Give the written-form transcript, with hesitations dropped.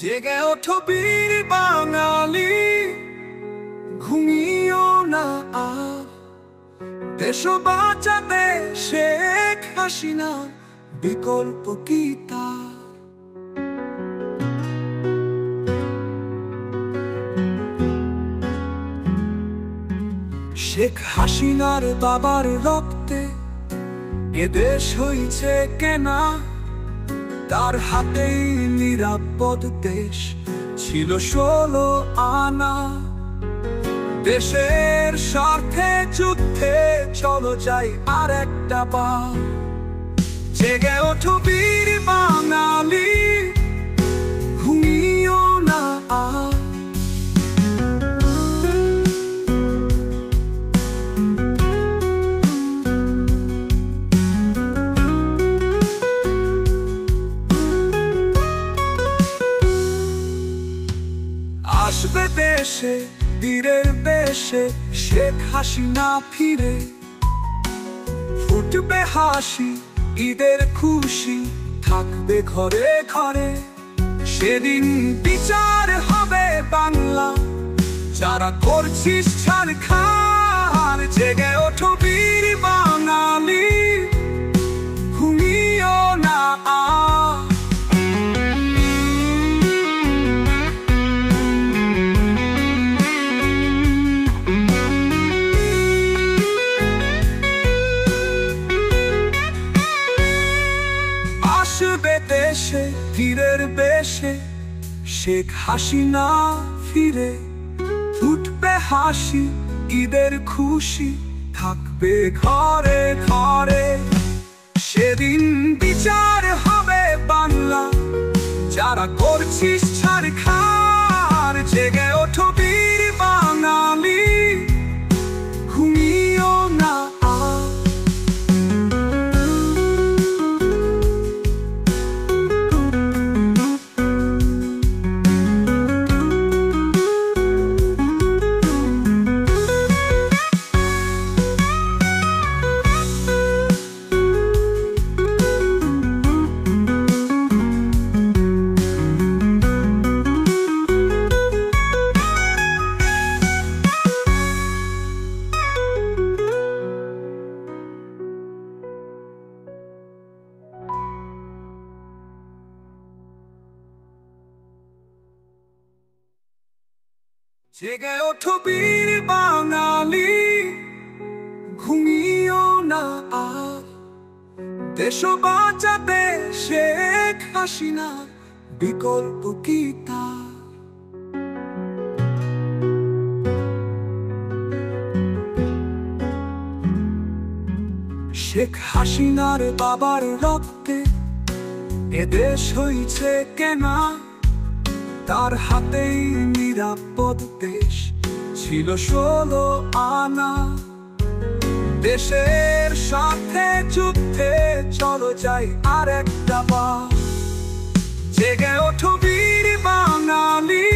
জেগে ওঠো বীর বাঙালি, ঘুমিও না আর। দেশ বাঁচাতে শেখ হাসিনা, বিকল্প কি তার? শেখ হাসিনার বাবার রক্তে এ দেশ হইছে কেনা, তার হাতেই নিরাপদ দেশ ছিল 16 আনা। দেশের স্বার্থে যুদ্ধে চলো যাই আর একটা বার। জেগে ওঠো বীর বাঙালি, ঘুমিও না আর। আসবে দেশে বীরের বেশে শেখ হাসিনা ফিরে, ফুটবে হাসি ঈদের খুশি থাকবে ঘরে ঘরে। সেদিন বিচার হবে বাংলা, যারা করছিস ছারখার। জেগে ওঠো বীর বাঙালি, ঘুমিও না আর। আসবে দেশে বীরের বেশে শেখ হাসিনা ফিরে, ফুটবে হাসি ঈদের খুশি থাকবে ঘরে ঘরে। সেদিন বিচার হবে বাংলা, যারা করছিস ছারখার। জেগে ওঠো বীর বাঙালি, ঘুমিও না আর। জেগে ওঠো বীর বাঙালি, ঘুমিও না আর। দেশ বাঁচাতে শেখ হাসিনা, বিকল্প কি তার? শেখ হাসিনার বাবার রক্তে এ দেশ হইছে কেনা, তার হাতেই নিরাপদ দেশ ছিল 16 আনা। দেশের সাথে যুদ্ধে চলো যাই আর একটা বার। জেগে ওঠো বীর বাঙালি,